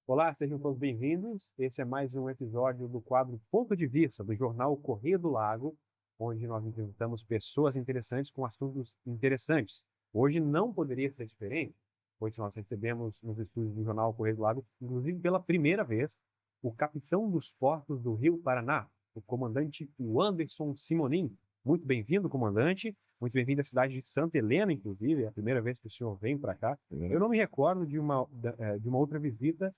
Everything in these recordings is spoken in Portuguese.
Olá, sejam todos bem-vindos. Esse é mais um episódio do quadro Ponto de Vista, do jornal Correio do Lago, onde nós entrevistamos pessoas interessantes com assuntos interessantes. Hoje não poderia ser diferente, pois nós recebemos nos estúdios do jornal Correio do Lago, inclusive pela primeira vez, o capitão dos portos do Rio Paraná, o comandante Anderson Simonin. Muito bem-vindo, comandante. Muito bem-vindo à cidade de Santa Helena, inclusive, é a primeira vez que o senhor vem para cá. Eu não me recordo de uma outra visita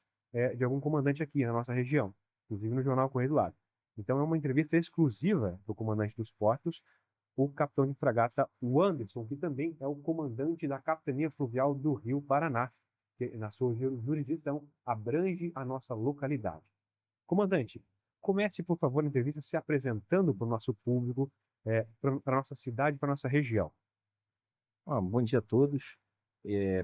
de algum comandante aqui na nossa região, inclusive no Jornal Correio do Lago. Então é uma entrevista exclusiva do comandante dos portos, o capitão de fragata Anderson, que também é o comandante da Capitania Fluvial do Rio Paraná, que na sua jurisdição abrange a nossa localidade. Comandante, comece, por favor, a entrevista se apresentando para o nosso público, para a nossa cidade, para a nossa região. Bom dia a todos.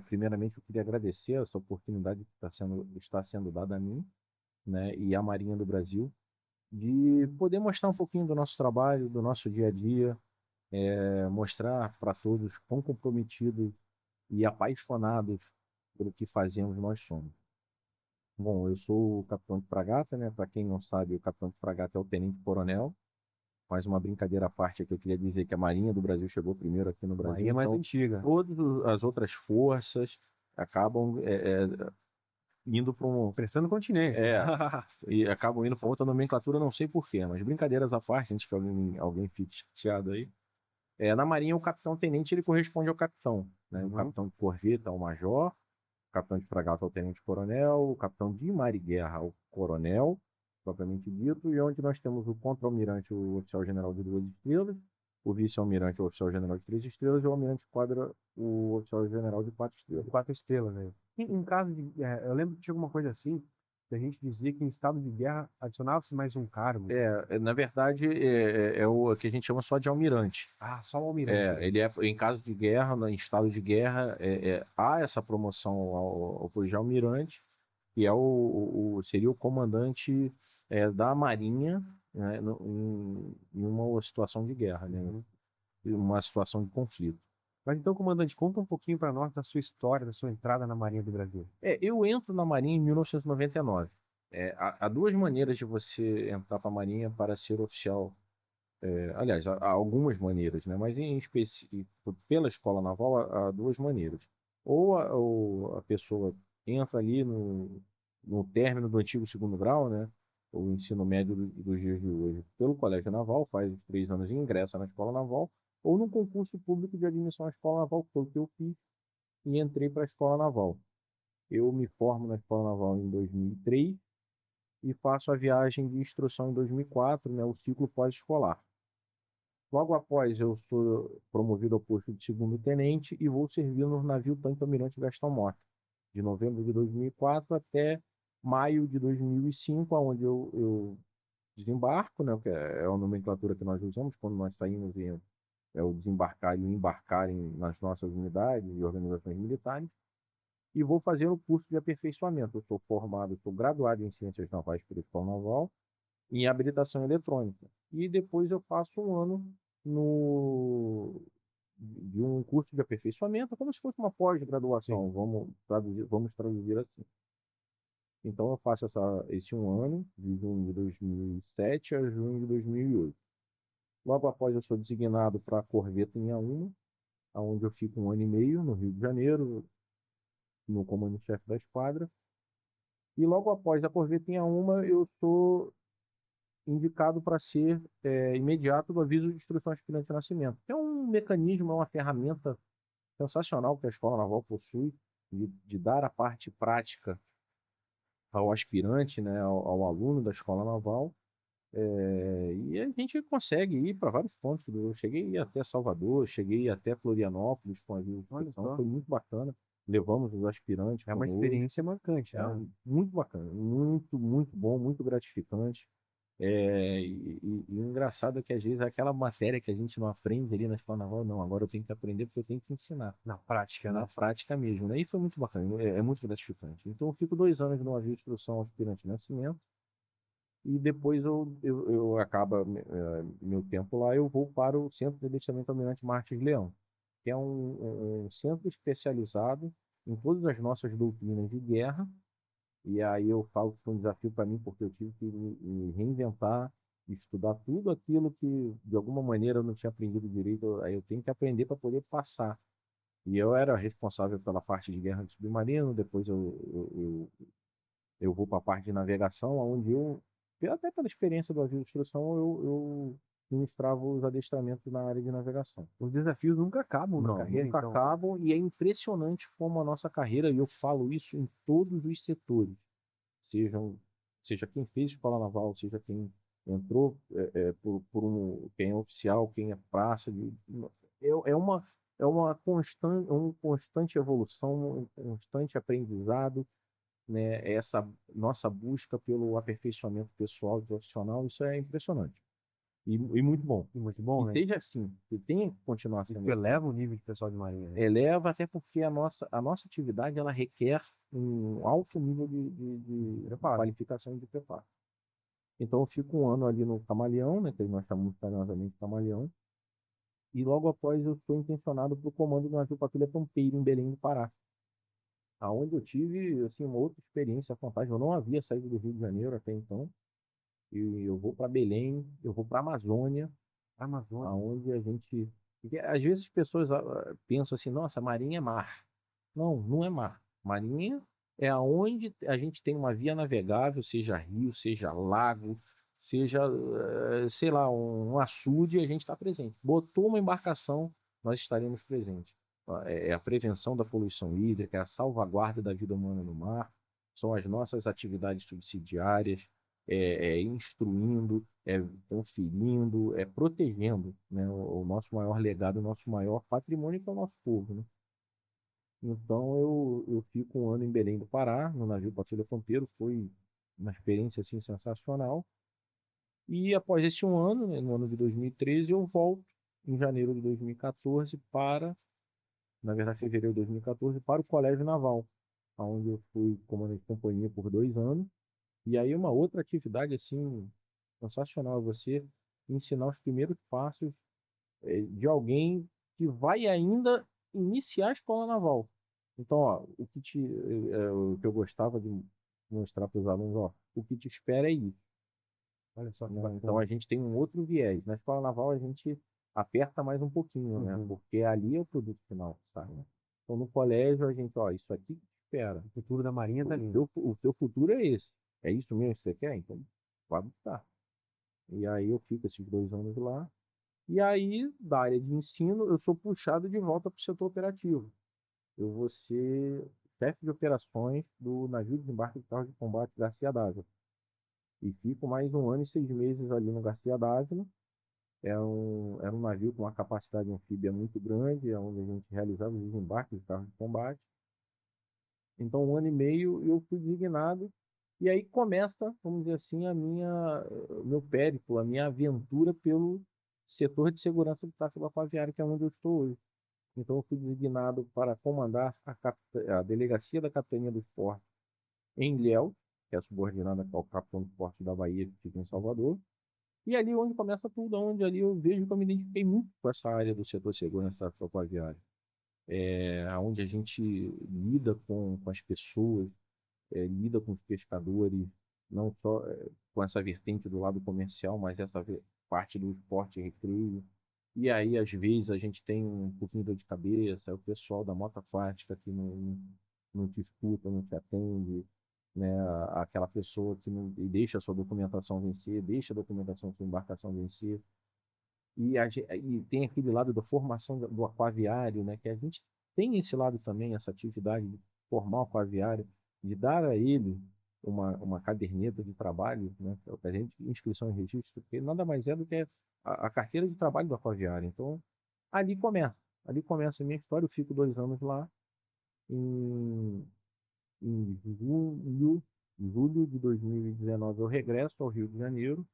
Primeiramente, eu queria agradecer essa oportunidade que está sendo dada a mim, né, e à Marinha do Brasil, de poder mostrar um pouquinho do nosso trabalho, do nosso dia a dia, mostrar para todos quão comprometidos e apaixonados pelo que fazemos nós somos. Bom, eu sou o capitão de fragata, né? Para quem não sabe, o capitão de fragata é o tenente-coronel. Mais uma brincadeira à parte aqui, eu queria dizer que a Marinha do Brasil chegou primeiro aqui no Brasil, Marinha mais então antiga. todas as outras forças acabam indo para Prestando continência. acabam indo para outra nomenclatura, não sei porquê, mas brincadeiras à parte, antes que alguém fique chateado aí. Na Marinha, o capitão-tenente ele corresponde ao capitão, né? O Uhum. capitão de corveta ao major, o capitão de fragata ao tenente-coronel, o capitão de mar e guerra ao coronel, propriamente dito, e onde nós temos o contra-almirante, o oficial-general de 2 estrelas, o vice-almirante, o oficial-general de 3 estrelas, e o almirante quadra, o oficial-general de 4 estrelas. 4 estrelas, né? Em caso de. Eu lembro que tinha alguma coisa assim, que a gente dizia que em estado de guerra adicionava-se mais um cargo. Na verdade, é o que a gente chama só de almirante. Ah, só o almirante, né? Ele é, em caso de guerra, em estado de guerra, há essa promoção ao posto de almirante, que é seria o comandante da Marinha, né, em uma situação de guerra, né, Uhum. em uma situação de conflito. Mas então, comandante, conta um pouquinho para nós da sua história, da sua entrada na Marinha do Brasil. Eu entro na Marinha em 1999. Há duas maneiras de você entrar para a Marinha para ser oficial. Aliás, há algumas maneiras, né? Mas em específico, pela escola naval, há duas maneiras. Ou a pessoa entra ali no término do antigo segundo grau, né? O ensino médio dos dias de hoje, pelo Colégio Naval, faz os 3 anos e ingressa na escola naval, ou num concurso público de admissão à escola naval, que foi o que eu fiz, e entrei para a escola naval. Eu me formo na escola naval em 2003 e faço a viagem de instrução em 2004, né? O ciclo pós-escolar. Logo após, eu sou promovido ao posto de segundo tenente e vou servir no navio tanque Almirante Gastão Mota, de novembro de 2004 até maio de 2005, onde eu desembarco, né, que é a nomenclatura que nós usamos quando nós saímos o desembarcar e o embarcar nas nossas unidades e organizações militares, e vou fazer o curso de aperfeiçoamento. Eu sou graduado em Ciências Navais pela Escola Naval, em habilitação eletrônica. E depois eu faço um ano no, de um curso de aperfeiçoamento, como se fosse uma Sim. pós-graduação, vamos traduzir assim. Então eu faço esse um ano, de junho de 2007 a junho de 2008. Logo após eu sou designado para a corveta em A1, onde eu fico um ano e meio no Rio de Janeiro, no comando-chefe da esquadra. E logo após a corveta em A1, eu sou indicado para ser imediato do aviso de instrução aspirante de nascimento. É um mecanismo, é uma ferramenta sensacional que a Escola Naval possui de dar a parte prática ao aspirante, né, ao aluno da Escola Naval, e a gente consegue ir para vários pontos. Eu cheguei a ir até Salvador, cheguei a ir até Florianópolis com a aviso de Olha instrução, só. foi muito bacana. Levamos os aspirantes É uma conosco, experiência marcante, né? muito bacana, muito, muito bom, muito gratificante. E o engraçado é que às vezes aquela matéria que a gente não aprende ali na escola naval, não, agora eu tenho que aprender porque eu tenho que ensinar, Na prática, na né? prática mesmo, né? E foi muito bacana, é muito gratificante. Então eu fico 2 anos no aviso de instrução ao aspirante de nascimento e depois eu acaba meu tempo lá, eu vou para o Centro de Adestramento Almirante Martins Leão, que é um centro especializado em todas as nossas doutrinas de guerra, E aí eu falo que foi um desafio para mim, porque eu tive que me reinventar, estudar tudo aquilo que de alguma maneira eu não tinha aprendido direito, aí eu tenho que aprender para poder passar. E eu era responsável pela parte de guerra de submarino, depois eu vou para a parte de navegação, onde até pela experiência do avião de instrução, eu ministrava os adestramentos na área de navegação. Os desafios nunca acabam na Não, carreira, nunca então. acabam e é impressionante como a nossa carreira, e eu falo isso em todos os setores, sejam, seja quem fez escola naval, seja quem entrou quem é oficial, quem é praça, é uma constante evolução, um constante aprendizado, né? Essa nossa busca pelo aperfeiçoamento pessoal e profissional, isso é impressionante e muito bom. E muito bom, E né? seja assim, que tenha que continuar Isso sendo assim. eleva o nível de pessoal de marinha, né? Eleva até porque a nossa atividade ela requer um alto nível de Preparo. qualificação e de preparo. Então eu fico um ano ali no Camaleão, né, que nós chamamos carinhosamente de Camaleão, e logo após eu sou intencionado para o comando do navio Patrulha Pampeiro em Belém do Pará, aonde eu tive assim uma outra experiência fantástica. Eu não havia saído do Rio de Janeiro até então, e eu vou para Belém, eu vou para a Amazônia, Amazônia. aonde a gente. Porque às vezes as pessoas pensam assim, nossa, marinha é mar. Não, não é mar. Marinha é aonde a gente tem uma via navegável, seja rio, seja lago, seja, sei lá, um açude, a gente está presente. Botou uma embarcação, nós estaremos presentes. É a prevenção da poluição hídrica, é a salvaguarda da vida humana no mar, são as nossas atividades subsidiárias, instruindo, conferindo, protegendo, né, o nosso maior legado, o nosso maior patrimônio, que é o nosso povo, né? Então eu fico um ano em Belém do Pará, no navio Patrulha Pampeiro, foi uma experiência assim sensacional. E após esse um ano, né, no ano de 2013, eu volto em janeiro de 2014 na verdade, fevereiro de 2014, para o Colégio Naval, onde eu fui comandante de companhia por 2 anos. E aí uma outra atividade assim sensacional é você ensinar os primeiros passos de alguém que vai ainda iniciar a escola naval. Então, ó, o que eu gostava de mostrar para os alunos, ó, o que te espera é isso. Olha só que Né? Então, bacana. a gente tem um outro viés. Na escola naval, a gente aperta mais um pouquinho, né? Uhum. Porque ali é o produto final, sabe? Então, no colégio, a gente, ó, isso aqui que te espera. O futuro da marinha tá O ali. teu, o teu futuro é esse. É isso mesmo que você quer? Então, vai buscar. E aí eu fico esses 2 anos lá. E aí, da área de ensino, eu sou puxado de volta para o setor operativo. Eu vou ser chefe de operações do navio de desembarque de carro de combate Garcia Dávila. E fico mais um ano e 6 meses ali no Garcia Dávila. Era um navio com uma capacidade anfíbia muito grande, onde a gente realizava os desembarques de carro de combate. Então, um ano e meio eu fui designado. E aí começa, vamos dizer assim, o meu périplo, a minha aventura pelo setor de segurança do tráfego aquaviário, que é onde eu estou hoje. Então, eu fui designado para comandar a delegacia da Capitania dos Portos em Ilhéus, que é subordinada ao capitão dos portos da Bahia, que fica em Salvador. E ali onde começa tudo, onde ali eu vejo que eu me identifiquei muito com essa área do setor de segurança do tráfego aquaviário. Onde a gente lida com as pessoas, lida com os pescadores, não só com essa vertente do lado comercial, mas essa parte do esporte e recreio. E aí, às vezes, a gente tem um pouquinho de dor de cabeça, é o pessoal da moto aquática que não te escuta, não te atende, né? Aquela pessoa que não e deixa a sua documentação vencer, deixa a documentação da sua embarcação vencer. E tem aquele lado da formação do aquaviário, né? Que a gente tem esse lado também, essa atividade de formar o aquaviário, de dar a ele uma caderneta de trabalho, né? Que a gente, inscrição e registro, que nada mais é do que a carteira de trabalho do aquaviário. Então, ali começa. Ali começa a minha história. Eu fico 2 anos lá. Em, em julho de 2019, eu regresso ao Rio de Janeiro,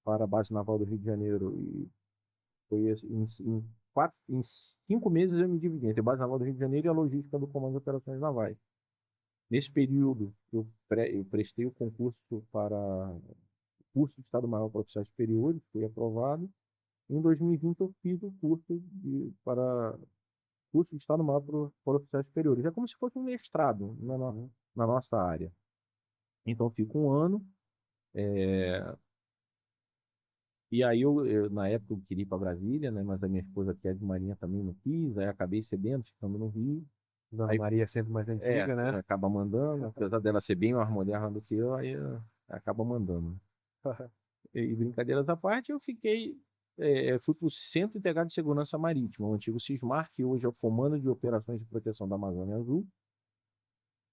para a Base Naval do Rio de Janeiro. E foi assim, em 5 meses eu me dividi entre a Base Naval do Rio de Janeiro e a logística do Comando de Operações Navais. Nesse período, eu prestei o concurso para curso de Estado-Maior para oficiais superiores, fui aprovado. Em 2020, eu fiz o para curso de Estado-Maior para oficiais superiores. É como se fosse um mestrado na nossa área. Então fico um ano. é, E aí na época eu queria ir para Brasília, né? Mas a minha esposa que é de Marinha também não quis, aí acabei cedendo, ficando no Rio. Dona Aí Maria é sempre mais antiga, né? acaba mandando, apesar dela ser bem mais moderna do que eu, aí acaba mandando, né? E brincadeiras à parte, eu fui para o Centro Integrado de Segurança Marítima, o antigo SISMAR, que hoje é o Comando de Operações de Proteção da Amazônia Azul,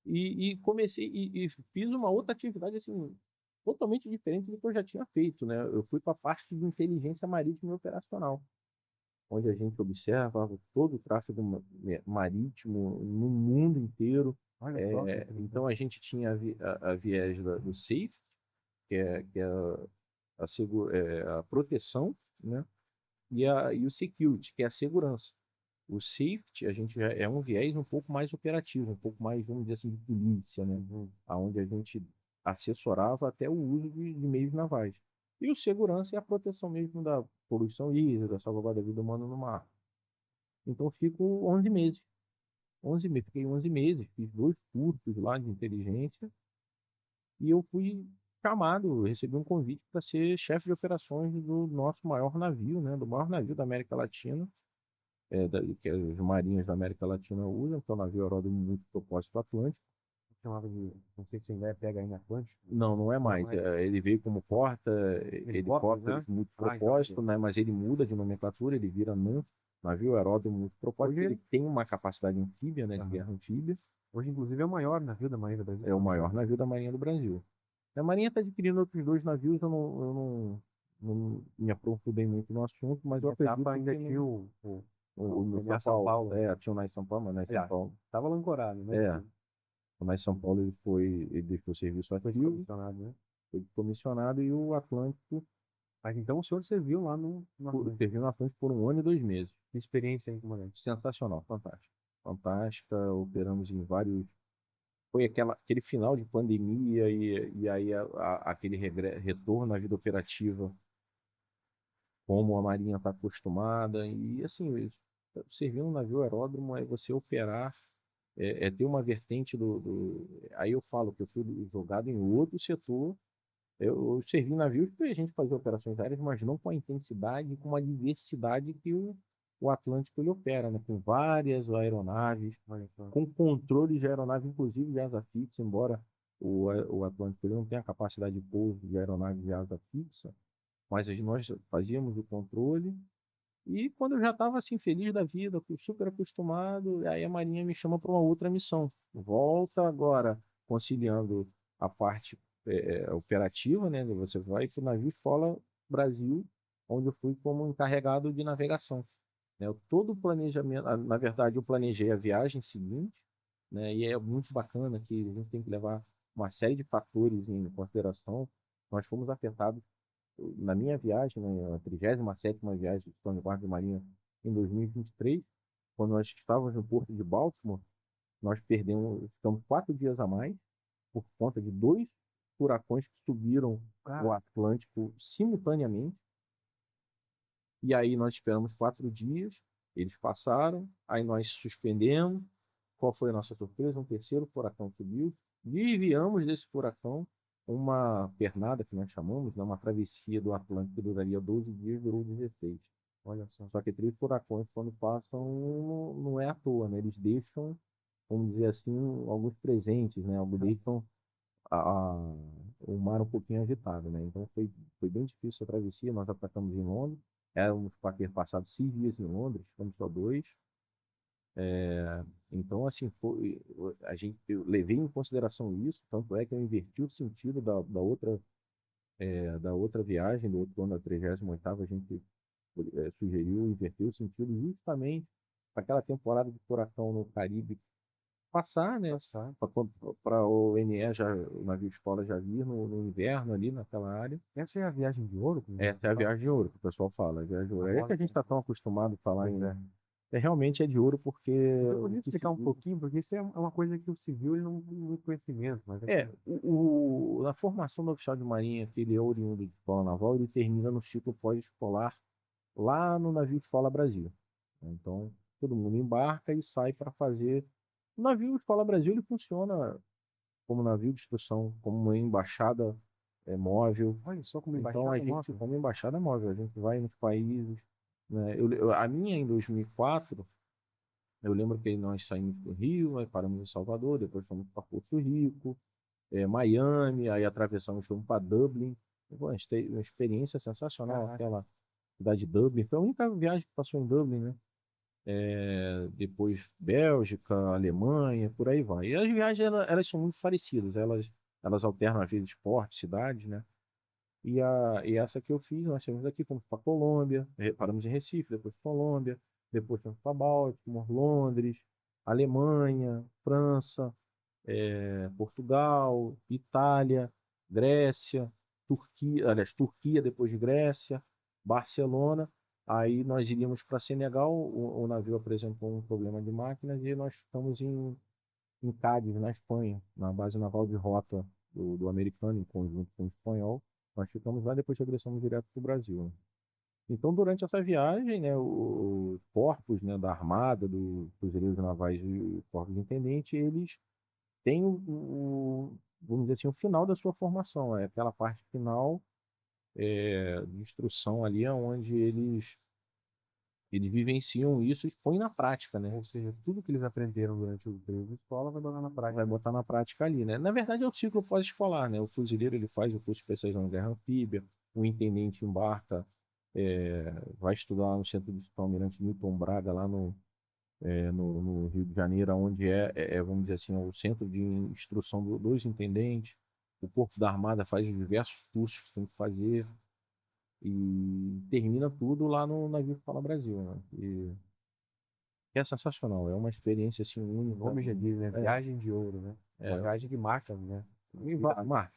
e comecei e fiz uma outra atividade assim totalmente diferente do que eu já tinha feito, né? Eu fui para a parte de inteligência marítima e operacional, onde a gente observa todo o tráfego marítimo no mundo inteiro. Olha só, que Então interessante. a gente tinha a viés do SAFE, que é a proteção, né? E o security, que é a segurança. O safety, a gente já é um viés um pouco mais operativo, um pouco mais, vamos dizer assim, de polícia, né? Uhum. Onde a gente assessorava até o uso de meios navais. E o segurança é a proteção mesmo da poluição hídrica, da salvaguarda da vida humana no mar. Então, eu fico 11 meses. 11 meses. Fiquei 11 meses, fiz 2 cursos lá de inteligência e eu fui chamado, recebi um convite para ser chefe de operações do nosso maior navio, né? Do maior navio da América Latina, que os marinhos da América Latina usam, que é o navio aeródromo multipropósito Atlântico. Chamava de, não sei se ainda é pega aí na Atlântico. Não, não é Não, mais. é Ele veio como porta helicópteros, helicópteros né? Ah, então aqui. multipropósito, né? Mas ele muda de nomenclatura, ele vira NAM, navio aeródromo multipropósito. Hoje, Ele tem uma capacidade anfíbia, né? De aham. guerra anfíbia. Hoje, inclusive, é o maior navio da Marinha do Brasil, É se o não me maior engano. navio da Marinha do Brasil. A Marinha está adquirindo outros 2 navios, eu não me aprofundei muito no assunto, mas Em eu etapa acredito ainda que tinha o no São PMA São Paulo, Paulo. tinha o Nais São Paulo, mas Nais São Aliás, Paulo, estava lá ancorado, né? é, o Nais São Paulo ele deixou o serviço Foi ativo, descomissionado, né? foi comissionado e o Atlântico Mas então o senhor serviu lá no Atlântico. serviu no Atlântico por 1 ano e 2 meses. Que experiência aí, comandante. Sensacional, fantástico. Fantástica, operamos em vários. Foi aquele final de pandemia e aí aquele retorno à vida operativa como a Marinha está acostumada. E assim, servir um navio aeródromo é você operar, ter uma vertente Aí eu falo que eu fui jogado em outro setor. Eu servi em navios que a gente fazia operações aéreas, mas não com a intensidade e com a diversidade que o Atlântico ele opera, né? Com várias aeronaves, Olha só. com controle de aeronave, inclusive de asa fixa, embora o Atlântico ele não tenha a capacidade de pouso de aeronave de asa fixa, mas nós fazíamos o controle. E quando eu já estava assim, feliz da vida, super acostumado, aí a Marinha me chama para uma outra missão. Volta agora conciliando a parte operativa, né? Você vai para o navio Escola Brasil, onde eu fui como encarregado de navegação. Né? Todo o planejamento, na verdade, eu planejei a viagem seguinte, né? E é muito bacana que a gente tem que levar uma série de fatores em consideração. Nós fomos afetados na minha viagem, né, a 37ª viagem de São Guarda de Marinha em 2023, quando nós estávamos no porto de Baltimore, nós ficamos 4 dias a mais por conta de 2 furacões que subiram o Cara, Atlântico simultaneamente. E aí nós esperamos 4 dias, eles passaram, aí nós suspendemos. Qual foi a nossa surpresa? Um terceiro furacão subiu. Desviamos desse furacão uma pernada, que nós chamamos, né? Uma travessia do Atlântico que duraria 12 dias, durou 16. olha só. Só que 3 furacões, quando passam, não é à toa, né? Eles deixam, vamos dizer assim, alguns presentes, né? Algo deixam o mar um pouquinho agitado, né? Então foi bem difícil a travessia. Nós atacamos em Londres. Éramos para ter passado 6 dias em Londres, ficamos só 2. Então, assim, eu levei em consideração isso, tanto é que eu inverti o sentido da outra viagem, do outro ano da 38ª, a gente sugeriu inverter o sentido justamente para aquela temporada de furacão no Caribe passar, né? Passar. Para o NE, o navio escola já vir no inverno ali naquela área. Essa é a viagem de ouro, comandante? Essa é a viagem de ouro que o pessoal fala. A viagem de ouro. É que a gente está tão acostumado a falar Pois é. realmente é de ouro porque Você o poderia que explicar um pouquinho, porque isso é uma coisa que o civil ele não tem muito conhecimento, mas É, na formação do oficial de marinha, que ele é oriundo de escola naval, ele termina no ciclo pós-escolar lá no navio Escola Brasil. Então, todo mundo embarca e sai para fazer. O navio Escola Brasil ele funciona como navio de instrução, como uma embaixada móvel. Olha só como Então a embaixada gente, móvel. como embaixada móvel, a gente vai nos países, né? A minha em 2004, eu lembro que nós saímos do Rio, aí paramos em Salvador, depois fomos para Porto Rico, Miami, aí atravessamos, fomos para Dublin. Pô, a gente teve uma experiência sensacional, Caraca. aquela cidade de Dublin. Foi a única viagem que passou em Dublin, né? Depois Bélgica, Alemanha, por aí vai. E as viagens elas são muito parecidas, elas alternam às vezes portos, cidades, né? E essa que eu fiz, nós saímos daqui, fomos para Colômbia, paramos em Recife, depois Colômbia, depois fomos para Baltimore, Londres, Alemanha, França, Portugal, Itália, Grécia, Turquia, aliás, Turquia depois de Grécia, Barcelona. Aí nós iríamos para Senegal, o navio apresentou um problema de máquinas e nós ficamos em Cádiz, na Espanha, na base naval de rota do americano, em conjunto com o espanhol. Nós ficamos lá e depois regressamos direto para o Brasil, né? Então, durante essa viagem, né, os corpos, né, da Armada, dos Fuzileiros Navais e o Corpo de Intendente, eles têm vamos dizer assim, o final da sua formação. É aquela parte final de instrução ali, onde eles vivenciam isso e põem na prática, né? Ou seja, tudo que eles aprenderam durante o período de escola vai botar na prática. Vai botar na prática ali, né? Na verdade, é o ciclo pós-escolar, né? O fuzileiro ele faz o curso de especialização em guerra anfíbia, o intendente embarca, vai estudar lá no Centro de Instrução Almirante Newton Braga, lá no Rio de Janeiro, onde vamos dizer assim, o centro de instrução dos intendentes. O Corpo da Armada faz os diversos cursos que tem que fazer e termina tudo lá no navio Fala Brasil, né? E é sensacional, é uma experiência assim O única. nome já diz, né? Viagem de ouro, né? Uma É, viagem que marca, né? e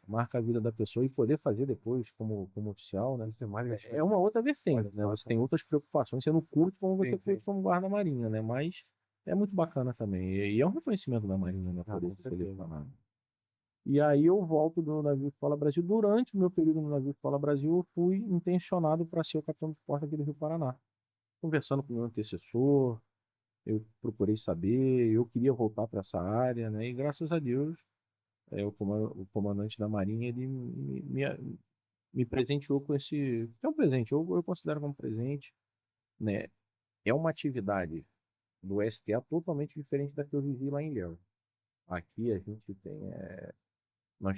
marca a vida da pessoa e poder fazer depois como oficial, né? Isso é mais É gratificante. uma outra vertente, Olha né? só, Você tem outras preocupações, você não curte como você sim, sim. curte como guarda-marinha, né? Mas é muito bacana também. E é um reconhecimento da Marinha, né? Ah, Poder com ser certeza. selecionado. E aí eu volto do navio Escola Brasil. Durante o meu período no navio Escola Brasil, eu fui intencionado para ser o capitão de porta aqui do Rio Paraná. Conversando com o meu antecessor, eu procurei saber, eu queria voltar para essa área, né? E graças a Deus, o comandante da Marinha, ele me presenteou com esse. É um presente, eu considero como presente, né? É uma atividade do STA totalmente diferente da que eu vivi lá em Ilhéus. Aqui a gente tem.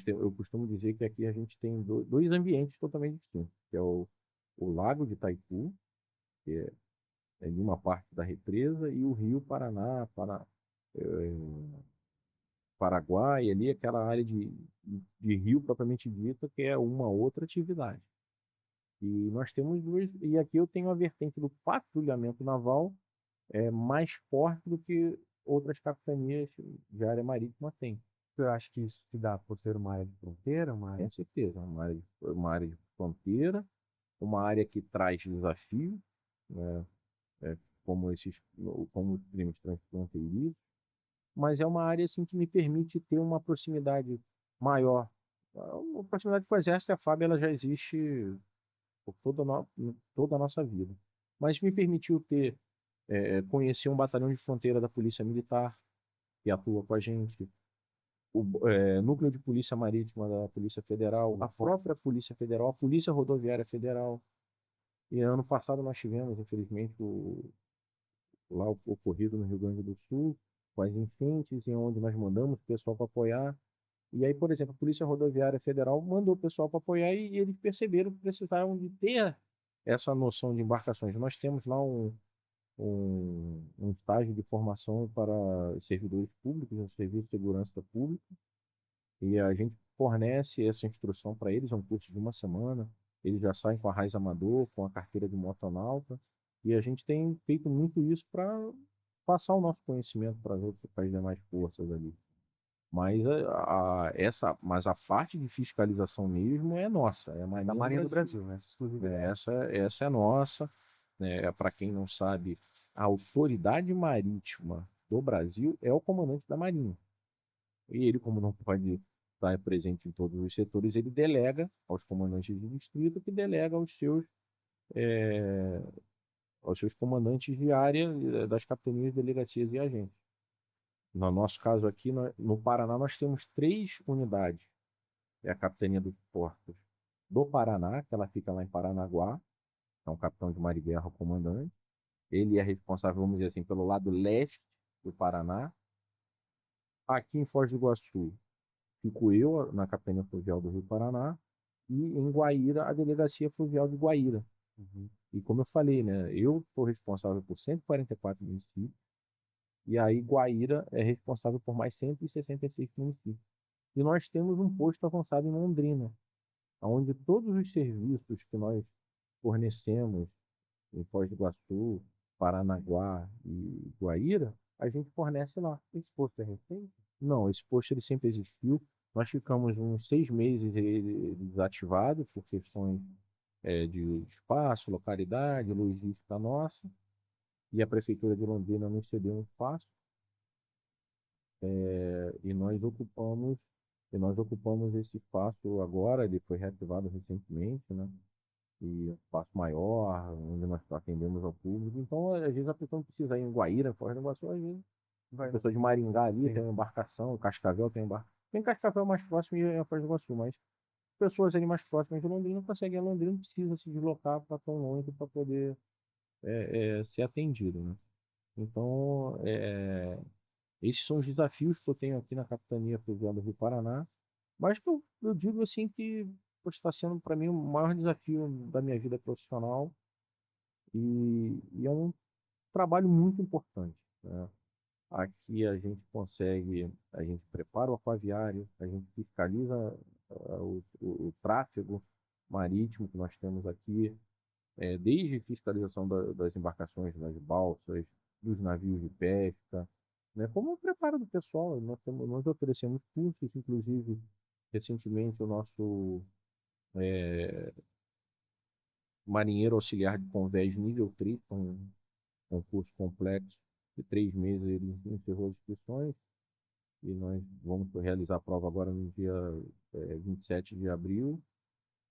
Eu costumo dizer que aqui a gente tem dois ambientes totalmente distintos, que é o Lago de Itaipu, que é de uma parte da represa, e o Rio Paraná, eh, Paraguai, ali, aquela área de rio propriamente dita, que é uma outra atividade. E nós temos duas, e aqui eu tenho a vertente do patrulhamento naval mais forte do que outras capitanias de área marítima têm. Eu acho que isso se dá por ser uma área de fronteira, uma área. Com certeza, uma área de fronteira, uma área que traz desafios, né, é, como os crimes transfronteiriços, mas é uma área assim que me permite ter uma proximidade maior. A proximidade com o Exército e a FAB ela já existe por toda a nossa vida, mas me permitiu conhecer um batalhão de fronteira da Polícia Militar que atua com a gente, o Núcleo de Polícia Marítima da Polícia Federal, a própria Polícia Federal, a Polícia Rodoviária Federal. E ano passado nós tivemos, infelizmente, lá o ocorrido no Rio Grande do Sul, com as enchentes, em onde nós mandamos o pessoal para apoiar. E aí, por exemplo, a Polícia Rodoviária Federal mandou o pessoal para apoiar e eles perceberam que precisavam de ter essa noção de embarcações. Nós temos lá um estágio de formação para servidores públicos, no Serviço de Segurança Pública, e a gente fornece essa instrução para eles, é um curso de uma semana. Eles já saem com a raiz amador, com a carteira de motonauta, e a gente tem feito muito isso para passar o nosso conhecimento para as demais forças ali. Mas mas a parte de fiscalização mesmo é nossa, é a Da Marinha Marinha do do Brasil. Brasil, né? Essa exclusividade. Essa é nossa, né? Para quem não sabe, a autoridade marítima do Brasil é o comandante da Marinha. E ele, como não pode estar presente em todos os setores, ele delega aos comandantes de distrito, que delega eh, aos seus comandantes de área das capitanias, delegacias e agentes. No nosso caso aqui, no Paraná, nós temos 3 unidades. É a Capitania dos Portos do Paraná, que ela fica lá em Paranaguá, é um capitão de mar e guerra, o comandante. Ele é responsável, vamos dizer assim, pelo lado leste do Paraná. Aqui em Foz do Iguaçu, fico eu na Capitania Fluvial do Rio Paraná e em Guaíra, a Delegacia Fluvial de Guaíra. Uhum. E como eu falei, né, eu sou responsável por 144 municípios e aí Guaíra é responsável por mais 166 municípios. E nós temos um posto avançado em Londrina, onde todos os serviços que nós fornecemos em Foz do Iguaçu, Paranaguá e Guaíra, a gente fornece lá. Esse posto é recente? Não, esse posto ele sempre existiu. Nós ficamos uns 6 meses ele desativado por questões de espaço, localidade, logística nossa. E a Prefeitura de Londrina nos cedeu um espaço e nós ocupamos esse espaço agora. Ele foi reativado recentemente, né? E um espaço maior, onde nós atendemos ao público. Então, às vezes a pessoa não precisa ir em Guaíra, Foz do Iguaçu, às vezes a Vai. pessoa de Maringá ali Sim. tem uma embarcação, Cascavel tem embarcação. Tem Cascavel mais próximo e é Foz do Iguaçu, mas pessoas ali mais próximas de Londrina conseguem ir a Londrina, não precisa se deslocar para tão longe para poder ser atendido, né? Então, esses são os desafios que eu tenho aqui na Capitania Fluvial do Rio Paraná, mas que eu digo assim que poxa, está sendo para mim o maior desafio da minha vida profissional e é um trabalho muito importante, né? Aqui a gente prepara o aquaviário, a gente fiscaliza o tráfego marítimo que nós temos aqui, desde fiscalização das embarcações, das balsas, dos navios de pesca, né, como o preparo do pessoal. Nós oferecemos cursos, inclusive, recentemente, o nosso marinheiro auxiliar de convés nível 3, um curso complexo de 3 meses, ele encerrou as inscrições e nós vamos realizar a prova agora no dia 27 de abril.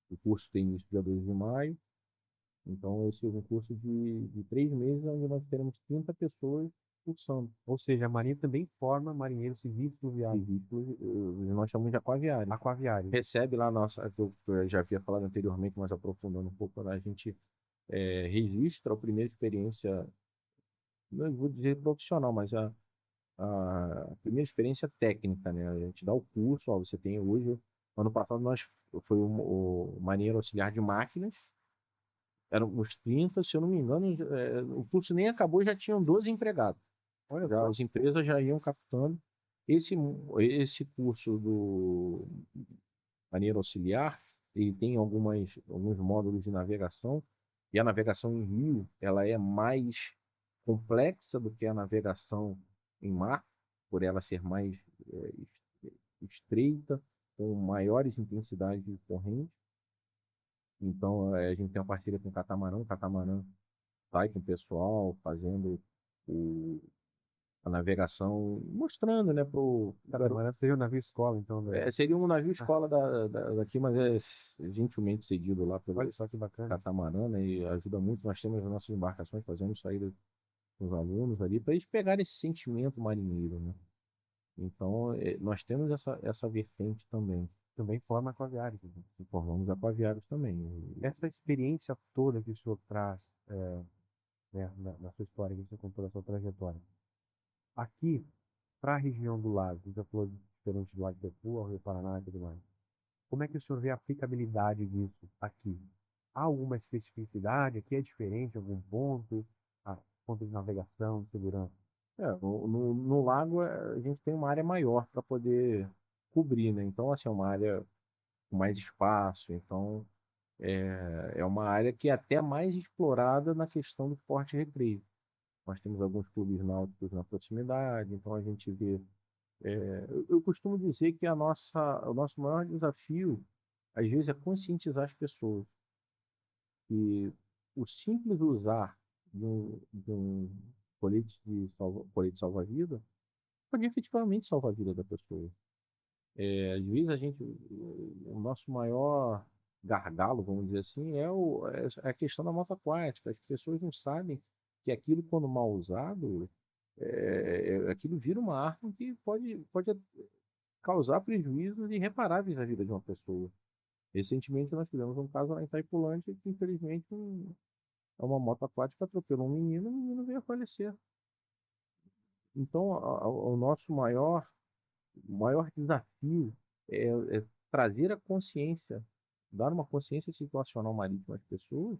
O curso tem início dia 2 de maio. Então, esse é um curso de 3 meses, onde nós teremos 30 pessoas cursando. Ou seja, a Marinha também forma marinheiros civis fluviais, Nós chamamos de aquaviário. aquaviários. Recebe lá a nossa, que eu já havia falado anteriormente, mas aprofundando um pouco, né, a gente registra a primeira experiência, não vou dizer profissional, mas a primeira experiência técnica, né? A gente dá o curso, ó, você tem hoje, ano passado foi o marinheiro auxiliar de máquinas, eram uns 30, se eu não me engano, o curso nem acabou, já tinham 12 empregados. Olha Já, só. as empresas já iam captando. Esse curso do marinheiro auxiliar, ele tem alguns módulos de navegação, e a navegação em rio, ela é mais complexa do que a navegação em mar, por ela ser mais estreita, com maiores intensidades de corrente. Então, a gente tem uma parceria com o Catamarã sai com o pessoal, fazendo o, a navegação, mostrando, né, pro garoto. Catamarã seria o navio escola, então, né? Seria um navio escola daqui, mas é gentilmente cedido lá pelo Olha só que bacana. Catamarã, né, e ajuda muito. Nós temos as nossas embarcações fazendo saída com os alunos ali, para eles pegarem esse sentimento marinheiro, né? Então, nós temos essa vertente também. Também forma aquaviários. Então. E formamos aquaviários também. Essa experiência toda que o senhor traz, né, na sua história, que você contou da sua trajetória, aqui, para a região do lago, você já falou diferente do Lago de Itaipu, ao Rio Paraná e tudo mais. Como é que o senhor vê a aplicabilidade disso aqui? Há alguma especificidade? Aqui é diferente, algum ponto? Ah, ponto de navegação, de segurança? No lago a gente tem uma área maior para poder cobrir, né? Então, assim, é uma área com mais espaço. Então, é uma área que é até mais explorada na questão do esporte e recreio. Nós temos alguns clubes náuticos na proximidade, então a gente vê. Eu costumo dizer que o nosso maior desafio, às vezes, é conscientizar as pessoas que o simples usar de um colete salva-vida pode efetivamente salvar a vida da pessoa. Às vezes o nosso maior gargalo, vamos dizer assim, é a questão da moto aquática. As pessoas não sabem que aquilo, quando mal usado, aquilo vira uma arma que pode causar prejuízos irreparáveis à vida de uma pessoa. Recentemente nós tivemos um caso lá em Itaipulândia que, infelizmente, uma moto aquática atropelou um menino e o menino veio a falecer. Então, o nosso maior desafio é trazer a consciência, dar uma consciência situacional marítima às pessoas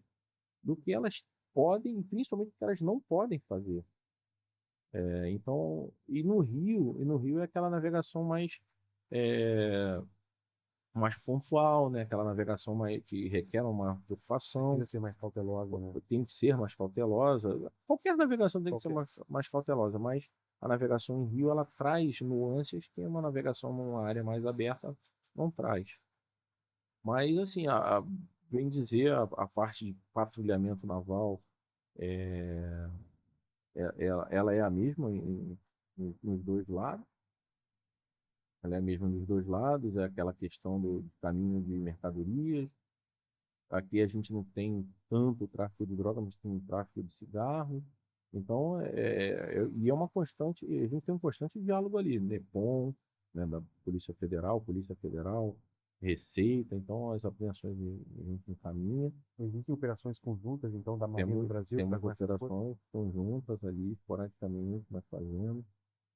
do que elas podem, principalmente o que elas não podem fazer. Então, e no Rio é aquela navegação é, mais pontual, né? Aquela navegação que requer uma preocupação, Precisa ser mais cautelosa, né? tem que ser mais cautelosa. Qualquer navegação tem que ser Qualquer. mais cautelosa, mas a navegação em rio ela traz nuances que uma navegação numa área mais aberta não traz. Mas, assim, bem dizer, a parte de patrulhamento naval é, ela é a mesma nos dois lados. Ela é a mesma nos dois lados, é aquela questão do caminho de mercadorias. Aqui a gente não tem tanto tráfico de droga, mas tem tráfico de cigarro. Então, e é uma constante, a gente tem um constante diálogo ali, NEPOM, né, da Polícia Federal, Receita, então as apreensões a gente encaminha. Existem operações conjuntas, então, da Marinha do Temos, Brasil para temos com essas forças? operações conjuntas ali, esporadicamente, nós fazemos.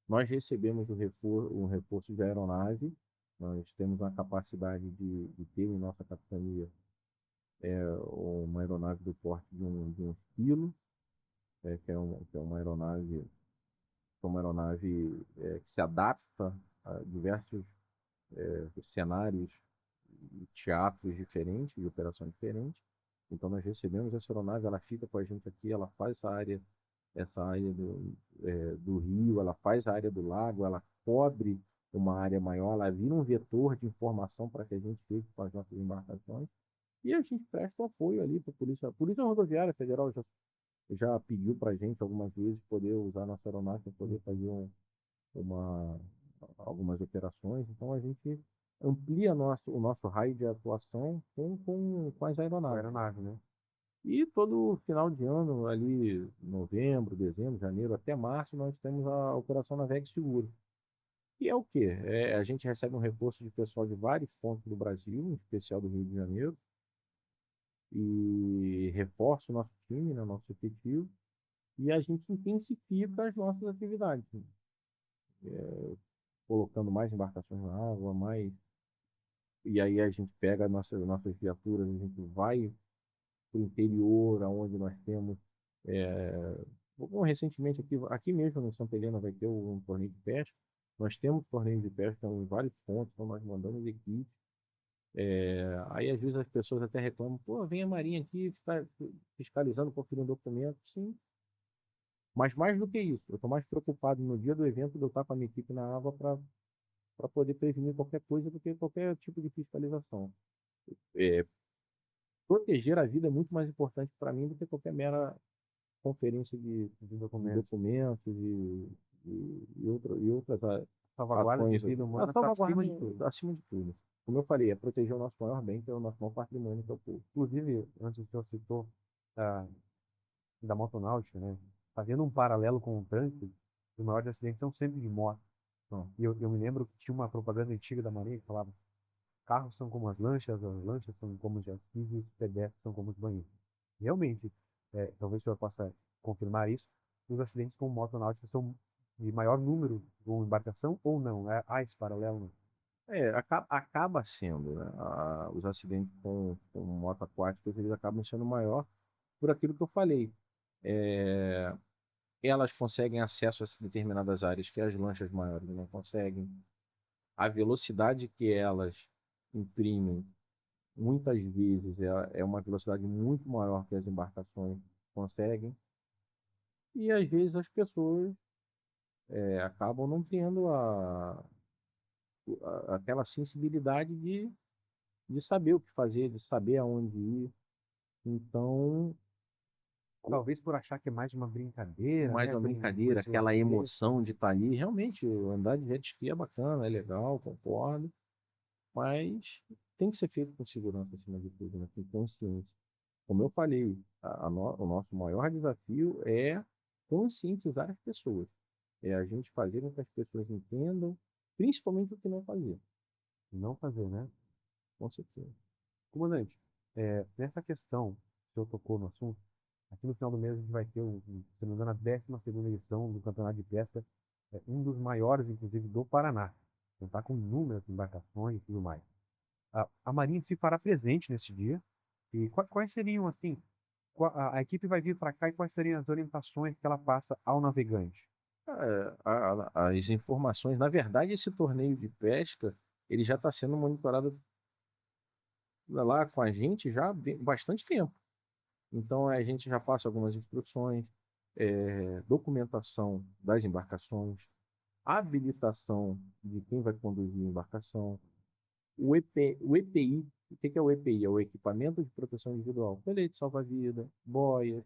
Nós recebemos um reforço de aeronave, nós temos uma capacidade de ter em nossa capitania uma aeronave do porte de um Esquilo, que é uma aeronave que se adapta a diversos cenários e teatros diferentes, de operações diferentes. Então nós recebemos essa aeronave, ela fica com a gente aqui, ela faz essa área do rio, ela faz a área do lago, ela cobre uma área maior, ela vira um vetor de informação para que a gente fique com as nossas embarcações. E a gente presta um apoio ali para a Polícia. A Polícia Rodoviária Federal já pediu para a gente algumas vezes poder usar nossa aeronave para poder fazer uma, algumas operações. Então a gente amplia o nosso raio de atuação com as Com a aeronaves. aeronave, né? E todo final de ano, ali, novembro, dezembro, janeiro, até março, nós temos a Operação Navegue Seguro. E é o quê? A gente recebe um reforço de pessoal de vários pontos do Brasil, em especial do Rio de Janeiro, e reforça o nosso time, né, o nosso efetivo, e a gente intensifica as nossas atividades, né? Colocando mais embarcações na água, mais. E aí a gente pega nossas viaturas, a gente vai para o interior, aonde nós temos. Bom, recentemente aqui mesmo em Santa Helena vai ter um torneio de pesca. Nós temos torneios de pesca em vários pontos, então nós mandamos equipes. Aí às vezes as pessoas até reclamam, pô, vem a Marinha aqui ficar fiscalizando, conferindo documento. Sim, mas mais do que isso, eu estou mais preocupado no dia do evento de eu estar com a minha equipe na água para poder prevenir qualquer coisa do que qualquer tipo de fiscalização. É, Proteger a vida é muito mais importante para mim do que qualquer mera conferência de Documentos. documentos e outras Salvaguarda de ações. vida A humana está salvaguarda acima de tudo. acima de tudo. Como eu falei, é proteger o nosso maior bem, que é o nosso maior patrimônio, que é o povo. Inclusive, antes que eu citou da, da motonáutica, né? Fazendo um paralelo com o trânsito, os maiores acidentes são sempre de moto. Então, E eu me lembro que tinha uma propaganda antiga da Marinha que falava: carros são como as lanchas são como os jet skis e os pedestres são como os banheiros. Realmente, talvez o senhor possa confirmar isso, os acidentes com motonáutica são de maior número com embarcação ou não? Há esse paralelo? Não? acaba sendo, né? Os acidentes com moto aquáticas, eles acabam sendo maior por aquilo que eu falei. É, Elas conseguem acesso a determinadas áreas que as lanchas maiores não conseguem. A velocidade que elas imprimem, muitas vezes, é uma velocidade muito maior que as embarcações conseguem. E às vezes as pessoas acabam não tendo aquela sensibilidade de saber o que fazer, de saber aonde ir. Então, Talvez por achar que é mais uma brincadeira, mais né? uma Por brincadeira, esse aquela lazer. emoção de estar ali. Realmente, andar de jet ski é bacana, é legal, concordo, mas tem que ser feito com segurança acima de tudo, né? Com consciência. Como eu falei, o nosso maior desafio é conscientizar as pessoas. É a gente fazer com que as pessoas entendam, principalmente o que não fazer, Não fazer, né? com certeza. Comandante, nessa questão que o senhor tocou no assunto, aqui no final do mês a gente vai ter, se não me engano, a 12ª edição do Campeonato de Pesca, um dos maiores, inclusive, do Paraná. Contar com inúmeras embarcações e tudo mais. A Marinha se fará presente nesse dia. E quais seriam, assim, a equipe vai vir para cá e quais seriam as orientações que ela passa ao navegante? As informações, na verdade, esse torneio de pesca, ele já está sendo monitorado lá com a gente já há bastante tempo. Então a gente já passa algumas instruções, documentação das embarcações, habilitação de quem vai conduzir a embarcação, o EPI. O que é o EPI? É o equipamento de proteção individual, colete salva-vida, boias,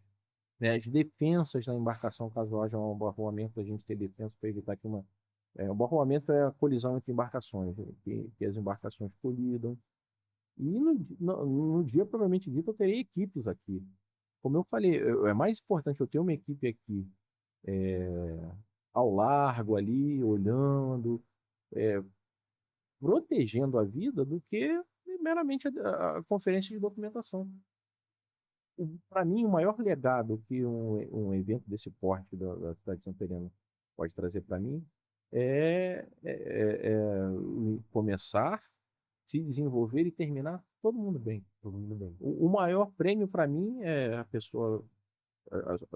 né, as defensas na embarcação, caso haja um aborroamento, a gente ter defesa para evitar que uma. O aborroamento é a colisão entre embarcações, que as embarcações colidam. E no dia, provavelmente dito, eu terei equipes aqui. Como eu falei, é mais importante eu ter uma equipe aqui ao largo ali, olhando, é, protegendo a vida, do que meramente a conferência de documentação. Para mim, o maior legado que um evento desse porte da cidade de Santa Helena pode trazer para mim é começar, se desenvolver e terminar todo mundo bem. Todo mundo bem. O maior prêmio para mim é a pessoa,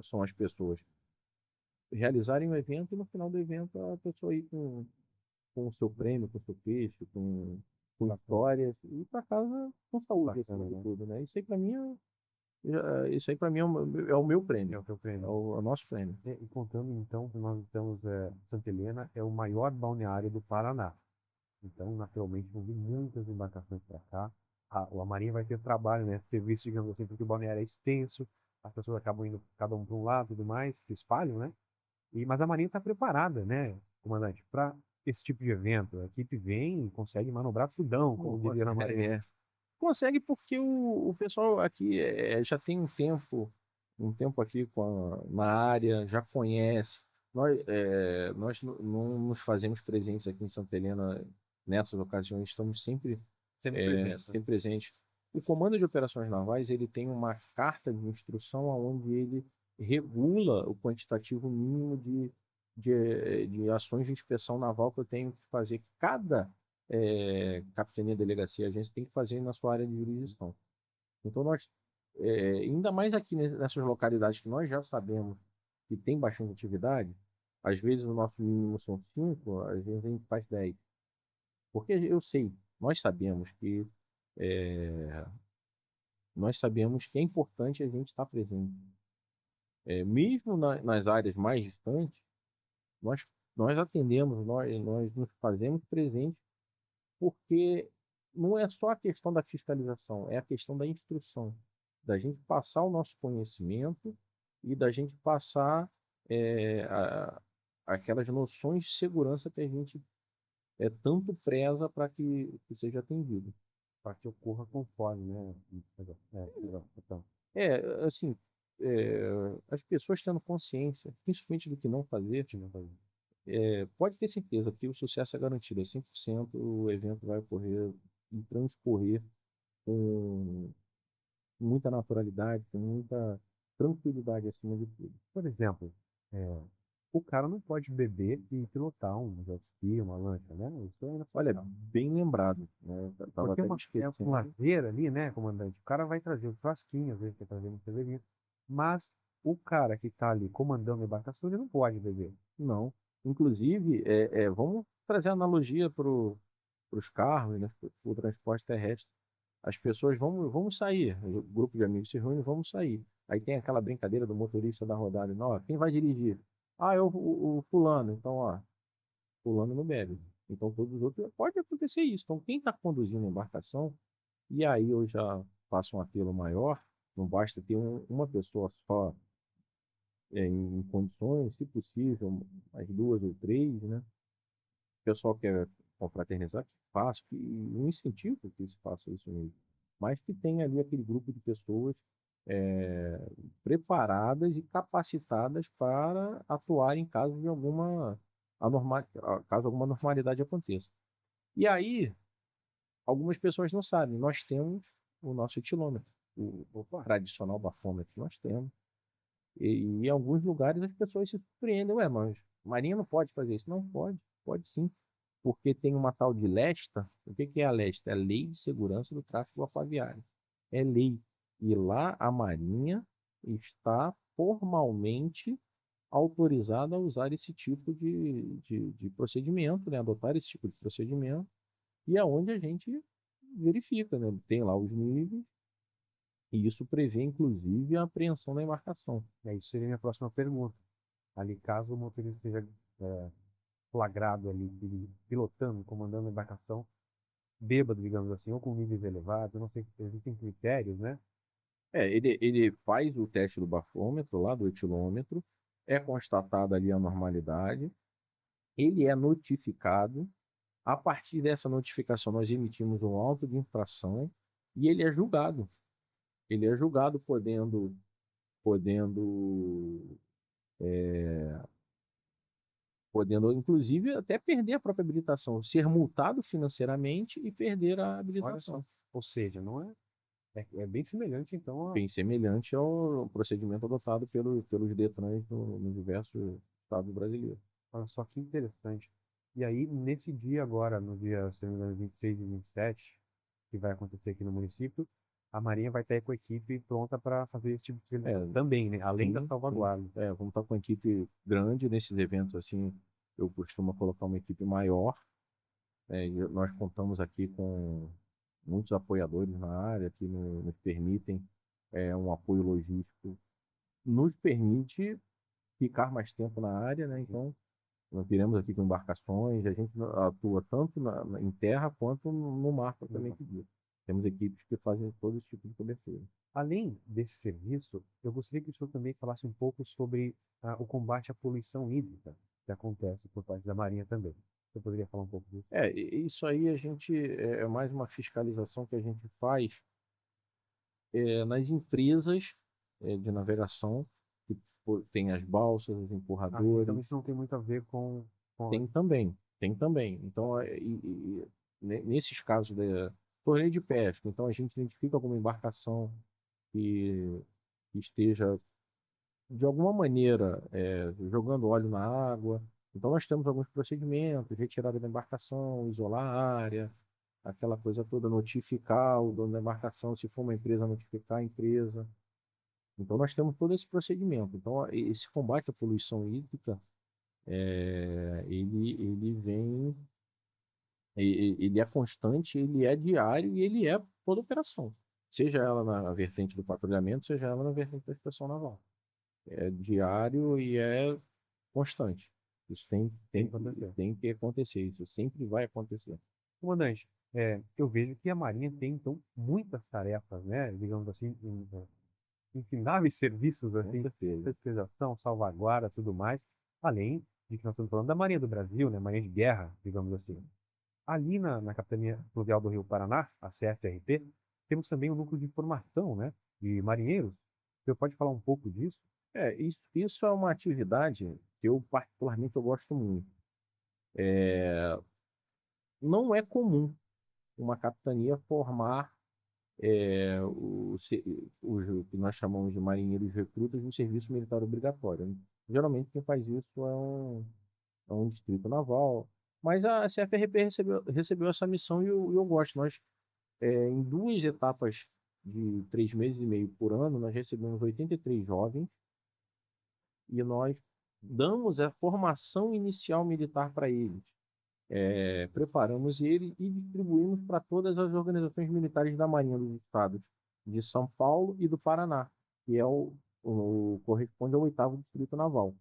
são as pessoas realizarem o evento e no final do evento a pessoa ir com o seu prêmio, com o seu peixe, com histórias e ir para casa com saúde, Bacana, acima de né? tudo, né? Isso aí para mim é o meu prêmio, É o teu prêmio. é o nosso prêmio. E contando então que nós estamos, Santa Helena é o maior balneário do Paraná. Então, naturalmente, vão vir muitas embarcações para cá. A Marinha vai ter trabalho, né? Serviço, digamos assim, porque o balneário é extenso, as pessoas acabam indo cada um para um lado e tudo mais, se espalham, né? Mas a Marinha está preparada, né, comandante, para esse tipo de evento. A equipe vem e consegue manobrar tudão, como diria na Marinha. Consegue porque o pessoal aqui já tem um tempo aqui na área, já conhece. Nós não nos fazemos presentes aqui em Santa Helena nessas ocasiões, estamos Sempre presente. sempre presentes. O Comando de Operações Navais ele tem uma carta de instrução onde ele regula o quantitativo mínimo de ações de inspeção naval que eu tenho que fazer. Cada capitania, delegacia, agência tem que fazer na sua área de jurisdição. Então, ainda mais aqui nessas localidades que nós já sabemos que tem bastante atividade, às vezes o nosso mínimo são 5, às vezes a gente faz 10. Porque nós sabemos é, que é importante a gente estar presente. Mesmo nas áreas mais distantes, nós, nós atendemos, nós nos fazemos presentes porque não é só a questão da fiscalização, é a questão da instrução, da gente passar o nosso conhecimento e da gente passar aquelas noções de segurança que a gente tanto preza para que seja atendido. Para que ocorra conforme, né? Então, Assim, as pessoas tendo consciência, principalmente do que não fazer, pode ter certeza que o sucesso é garantido, é 100%, o evento vai ocorrer e transcorrer com muita naturalidade, com muita tranquilidade acima de tudo. por exemplo, o cara não pode beber e pilotar um jet ski, uma lancha, né? Isso é Olha, inaceitável. bem lembrado, né? Tava Porque até me é um esquecendo. lazer ali, né, comandante? O cara vai trazer o churrasquinho, às vezes quer trazer uma cervejinha, mas o cara que está ali comandando a embarcação, ele não pode beber. Não. Inclusive, vamos trazer analogia para os carros, né, para o transporte terrestre. As pessoas vamos sair, o grupo de amigos se reúne, vamos sair. Aí tem aquela brincadeira do motorista da rodada, não, ó, quem vai dirigir? Ah, é o fulano. Então, ó, fulano não bebe. Então, todos os outros, pode acontecer isso. Então, quem está conduzindo a embarcação, e aí eu já faço um apelo maior, não basta ter uma pessoa só em condições, se possível, as duas ou três, né? O pessoal quer confraternizar, que faça, que um incentivo que se faça isso mesmo. Mas que tenha ali aquele grupo de pessoas preparadas e capacitadas para atuar em caso de caso alguma anormalidade aconteça. E aí, algumas pessoas não sabem, nós temos o nosso etilômetro, o tradicional bafômetro, nós temos. E em alguns lugares as pessoas se surpreendem, ué, mas Marinha não pode fazer isso. Não pode, pode sim, porque tem uma tal de LESTA. O que que é a LESTA? É a Lei de Segurança do Tráfego Aquaviário. É lei. E lá a Marinha está formalmente autorizada a usar esse tipo de procedimento, né? Adotar esse tipo de procedimento. E é onde a gente verifica, né? Tem lá os níveis, e isso prevê, inclusive, a apreensão da embarcação. Isso seria a minha próxima pergunta. Ali, caso o motorista esteja flagrado ali, pilotando, comandando a embarcação, bêbado, digamos assim, ou com níveis elevados, eu não sei, existem critérios, né? Ele faz o teste do bafômetro, lá do etilômetro, é constatada ali a normalidade, ele é notificado. A partir dessa notificação, nós emitimos um auto de infração e ele é julgado. Ele é julgado podendo, podendo, inclusive, até perder a própria habilitação, ser multado financeiramente e perder a Olha habilitação. só. Ou seja, não é, é bem semelhante, então, Bem semelhante ao procedimento adotado pelos DETRANs nos diversos estados brasileiros. olha só que interessante. E aí, nesse dia agora, no dia, se não me engano, 26 e 27, que vai acontecer aqui no município, a Marinha vai estar com a equipe pronta para fazer esse tipo de serviço É, também, né? Além da sim, sim. salvaguarda. Vamos estar com uma equipe grande nesses eventos assim. Eu costumo colocar uma equipe maior. E nós contamos aqui com muitos apoiadores na área que nos permitem um apoio logístico, nos permite ficar mais tempo na área, né? Então, nós iremos aqui com embarcações, a gente atua tanto em terra quanto no mar propriamente dito. Temos equipes que fazem todo esse tipo de cobertura. Além desse serviço, eu gostaria que o senhor também falasse um pouco sobre o combate à poluição hídrica que acontece por parte da Marinha também. Você poderia falar um pouco disso? Isso aí é mais uma fiscalização que a gente faz nas empresas de navegação, que tem as balsas, os Ah, sim, então empurradores, isso não tem muito a ver com... tem também, tem também. Então, nesses casos da torneio de pesca, então a gente identifica alguma embarcação que, que esteja de alguma maneira jogando óleo na água. Então nós temos alguns procedimentos, retirada da embarcação, isolar a área, aquela coisa toda, notificar o dono da embarcação, se for uma empresa, notificar a empresa. Então nós temos todo esse procedimento. Então esse combate à poluição hídrica, ele vem, ele é constante, ele é diário e ele é toda operação. Seja ela na vertente do patrulhamento, seja ela na vertente da inspeção naval. É diário e é constante. Isso tem que acontecer, isso sempre vai acontecer. Comandante, eu vejo que a Marinha tem, então, muitas tarefas, né? Digamos assim, infindáveis serviços, Com assim, certeza. fiscalização, salvaguarda, tudo mais, além de que nós estamos falando da Marinha do Brasil, né? Marinha de Guerra, digamos assim. Ali na Capitania Fluvial do Rio Paraná, a CFRP, temos também um núcleo de formação, né? De marinheiros. Você pode falar um pouco disso? Isso é uma atividade que eu particularmente eu gosto muito. Não é comum uma capitania formar o que nós chamamos de marinheiros recrutas no serviço militar obrigatório. Geralmente quem faz isso é um distrito naval, mas a CFRP recebeu essa missão e eu gosto. Nós, em duas etapas de 3 meses e meio por ano, nós recebemos 83 jovens e nós damos a formação inicial militar para eles. Preparamos ele e distribuímos para todas as organizações militares da Marinha dos Estados de São Paulo e do Paraná, que é corresponde ao 8º Distrito Naval.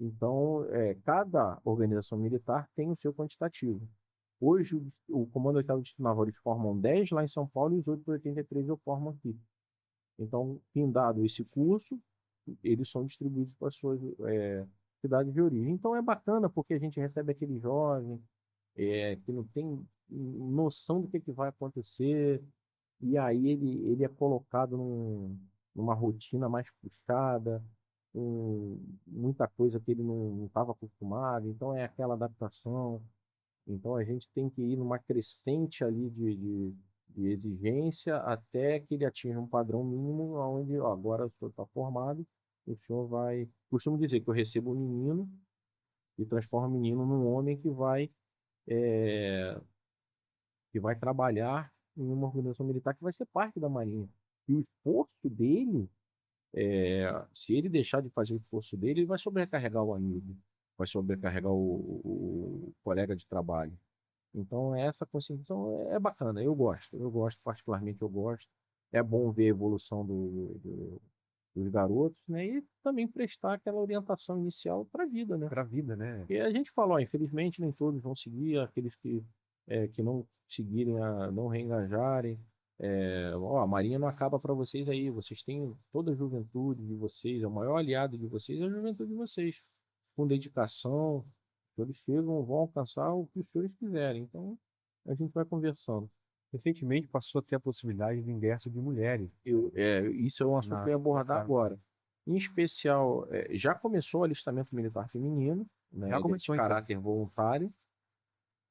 Então, cada organização militar tem o seu quantitativo. Hoje, o Comando 8º Distrito Naval eles formam 10 lá em São Paulo e os outros 83 eu formo aqui. Então, findado esse curso, eles são distribuídos para as suas cidades de origem. Então, é bacana porque a gente recebe aquele jovem que não tem noção do que vai acontecer, e aí ele é colocado numa rotina mais puxada, muita coisa que ele não estava acostumado, então é aquela adaptação. Então a gente tem que ir numa crescente ali de exigência até que ele atinja um padrão mínimo, onde ó, agora o senhor está formado, o senhor vai. Costumo dizer que eu recebo um menino e transformo o menino num homem eh, que vai trabalhar em uma organização militar que vai ser parte da Marinha. E o esforço dele, se ele deixar de fazer o esforço dele, ele vai sobrecarregar o amigo, vai sobrecarregar o colega de trabalho. Então, essa conscientização é bacana, eu gosto, particularmente eu gosto. É bom ver a evolução dos garotos, né? E também prestar aquela orientação inicial para a vida, né? Para a vida, né? E a gente falou, ó, infelizmente nem todos vão seguir, aqueles que não seguirem, não reengajarem. Ó, a Marinha não acaba para vocês aí, vocês têm toda a juventude de vocês, é o maior aliado de vocês é a juventude de vocês. Com dedicação, os senhores chegam, vão alcançar o que os senhores quiserem. Então, a gente vai conversando. Recentemente passou a ter a possibilidade do ingresso de mulheres Isso é um assunto que eu ia na abordar farda. agora. Em especial, já começou o alistamento militar feminino, né? Já Ele é de começou então. caráter voluntário,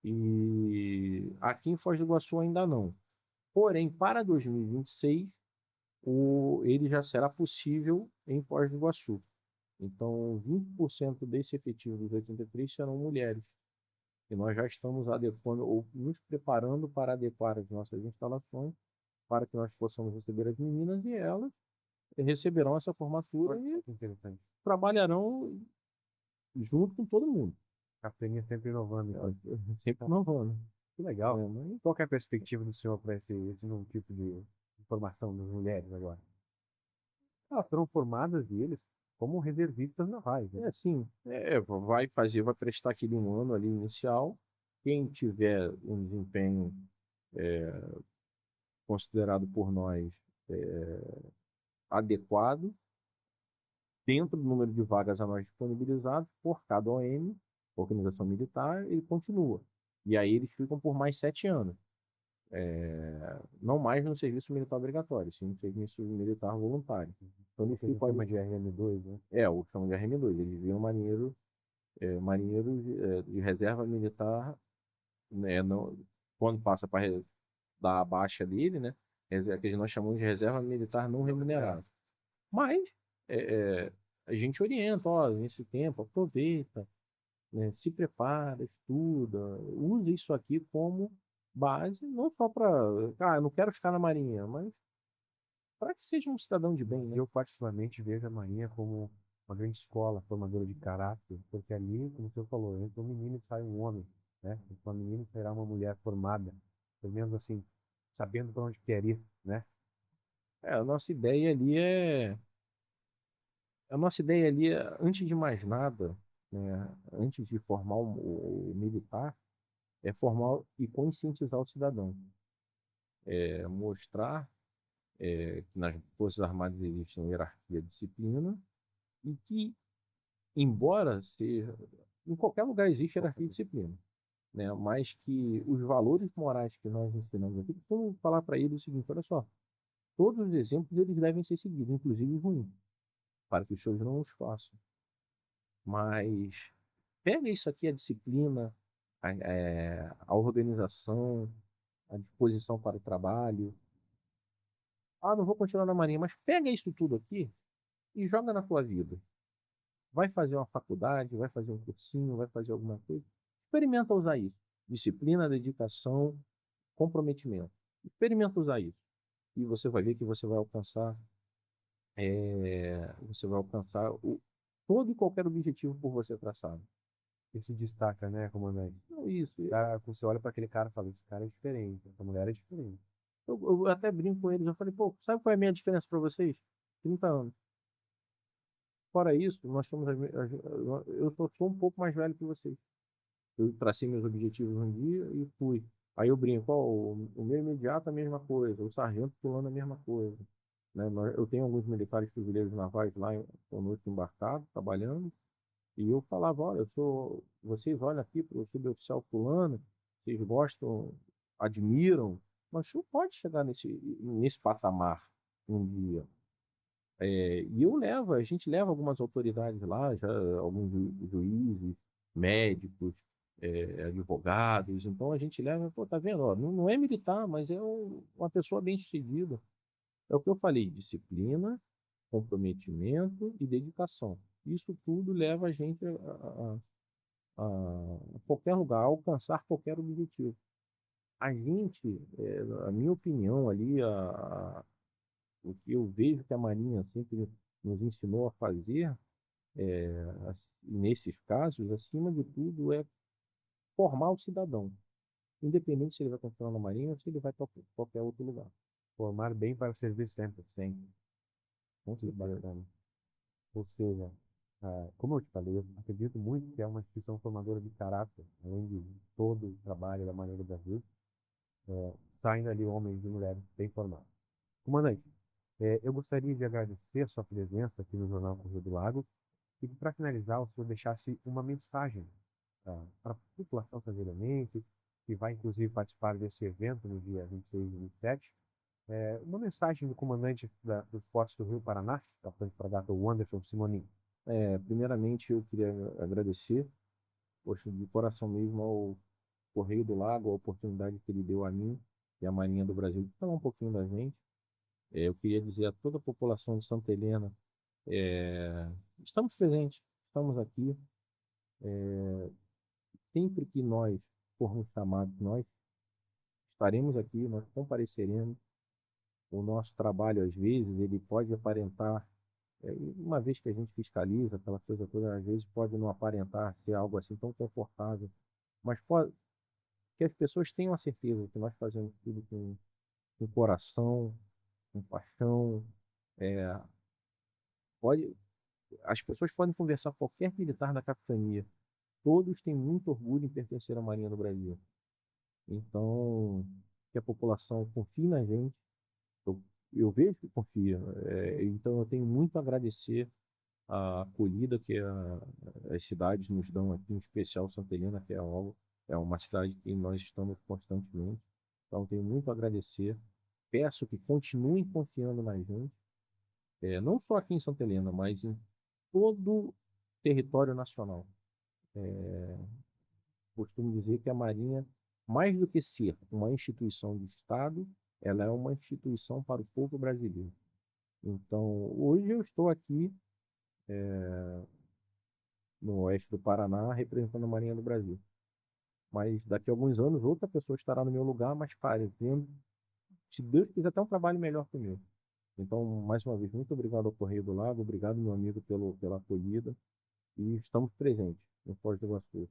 e aqui em Foz do Iguaçu ainda não. Porém, para 2026, ele já será possível em Foz do Iguaçu. Então, 20% desse efetivo dos 83 serão mulheres. E nós já estamos adequando ou nos preparando para adequar as nossas instalações para que nós possamos receber as meninas e elas receberão essa formatura Olha e que interessante. trabalharão junto com todo mundo. A Peninha sempre inovando, então. Sempre inovando. Que legal. Mas, Qual que é a perspectiva do senhor para esse novo tipo de formação das mulheres agora? Elas foram formadas e eles como reservistas navais, né? assim, vai prestar aquele um ano ali inicial. Quem tiver um desempenho considerado por nós adequado, dentro do número de vagas a nós disponibilizados, por cada OM, organização militar, ele continua. E aí eles ficam por mais 7 anos. Não mais no serviço militar obrigatório, sim no serviço militar voluntário. Então eles Que a gente ficam ali. chama de RM2, né? O chama de RM2. Eles viram marinheiros de reserva militar, né, quando passa para dar a baixa dele, né? Que nós chamamos de reserva militar não remunerada. Mas a gente orienta, ó, nesse tempo, aproveita, né, se prepara, estuda, usa isso aqui como base, não só para, eu não quero ficar na Marinha, mas para que seja um cidadão de bem, né? Eu particularmente vejo a Marinha como uma grande escola formadora de caráter, porque ali, como o senhor falou, entra um menino e sai um homem, né? Entra uma menina e sairá uma mulher formada, pelo menos assim, sabendo para onde quer ir, né? A nossa ideia ali antes de mais nada, né, antes de formar o militar, é formar e conscientizar o cidadão. Mostrar que nas Forças Armadas existe uma hierarquia, disciplina, e que, embora seja, em qualquer lugar existe hierarquia e disciplina, né, mas que os valores morais que nós ensinamos aqui, vamos falar para ele o seguinte: olha só, todos os exemplos eles devem ser seguidos, inclusive os ruins, para que os senhores não os façam. Mas pega isso aqui, a disciplina, a organização, a disposição para o trabalho. Não vou continuar na Marinha, mas pega isso tudo aqui e joga na tua vida. Vai fazer uma faculdade, vai fazer um cursinho, vai fazer alguma coisa. Experimenta usar isso. Disciplina, dedicação, comprometimento. Experimenta usar isso. E você vai ver que você vai alcançar todo e qualquer objetivo por você traçado. E se destaca, né, comandante? Então, isso. Você olha para aquele cara e fala, esse cara é diferente, essa mulher é diferente. Eu até brinco com eles, eu falei, pô, sabe qual é a minha diferença para vocês? 30 anos. Fora isso, nós somos eu sou um pouco mais velho que vocês. Eu tracei meus objetivos um dia e fui. Aí eu brinco, ó, o meu imediato é a mesma coisa, o sargento pulando a mesma coisa. Né? Eu tenho alguns militares fuzileiros navais lá conosco embarcados, trabalhando, e eu falava, olha, vocês olham aqui para o suboficial fulano, vocês gostam, admiram, Mas o senhor pode chegar nesse patamar um dia. E a gente leva algumas autoridades lá, já alguns juízes, médicos, advogados. Então a gente leva, pô, tá vendo? Ó, não é militar, mas é uma pessoa bem-sucedida. É o que eu falei: disciplina, comprometimento e dedicação. Isso tudo leva a gente a qualquer lugar, a alcançar qualquer objetivo. A gente, a minha opinião ali, o que eu vejo que a Marinha sempre nos ensinou a fazer, nesses casos, acima de tudo, é formar o cidadão, independente se ele vai continuar na Marinha ou se ele vai para qualquer outro lugar. Formar bem para servir sempre. Sempre. Com Que certeza. bacana. Ou seja, como eu te falei, eu acredito muito que é uma instituição formadora de caráter, além de todo o trabalho da Marinha do Brasil, saindo ali homens e mulheres bem formados. Comandante, eu gostaria de agradecer a sua presença aqui no Jornal Correio do Lago e que, para finalizar, o senhor deixasse uma mensagem para a população saveirense, que vai inclusive participar desse evento no dia 26 e 27. Uma mensagem do comandante dos Portos do Rio Paraná, capitão de fragata Wanderson Simonin. Primeiramente, eu queria agradecer, poxa, de coração mesmo, ao Correio do Lago, a oportunidade que ele deu a mim e à Marinha do Brasil de falar um pouquinho da gente. Eu queria dizer a toda a população de Santa Helena, estamos presentes, estamos aqui. Sempre que nós formos chamados, nós estaremos aqui, nós compareceremos. O nosso trabalho, às vezes, ele pode aparentar, uma vez que a gente fiscaliza aquela coisa toda, às vezes pode não aparentar ser algo assim tão confortável, mas pode, que as pessoas tenham a certeza que nós fazemos tudo com coração, com paixão. É, pode, as pessoas podem conversar com qualquer militar da capitania. Todos têm muito orgulho em pertencer à Marinha do Brasil. Então, que a população confie na gente. Eu, eu vejo que confia. Então, eu tenho muito a agradecer a acolhida que as cidades nos dão aqui, em especial Santa Helena, que é uma cidade que nós estamos constantemente. Então, tenho muito a agradecer. Peço que continuem confiando na gente, não só aqui em Santa Helena, mas em todo o território nacional. Costumo dizer que a Marinha, mais do que ser uma instituição de Estado, ela é uma instituição para o povo brasileiro. Então, hoje eu estou aqui no oeste do Paraná representando a Marinha do Brasil. Mas daqui a alguns anos outra pessoa estará no meu lugar, mas fazendo, se Deus quiser, até um trabalho melhor que o meu. Então, mais uma vez, muito obrigado ao Correio do Lago, obrigado, meu amigo, pela acolhida, e estamos presentes no Foz do Iguaçu.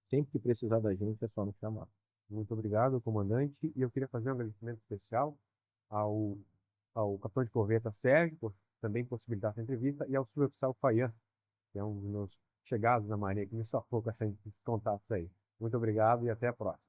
Sempre que precisar da gente, é só nos chamar. Muito obrigado, comandante. E eu queria fazer um agradecimento especial ao, ao capitão de corveta Sérgio, por também possibilitar essa entrevista, e ao suboficial Faian, que é um dos meus chegados na Marinha, que me safou com esses contatos aí. Muito obrigado e até a próxima.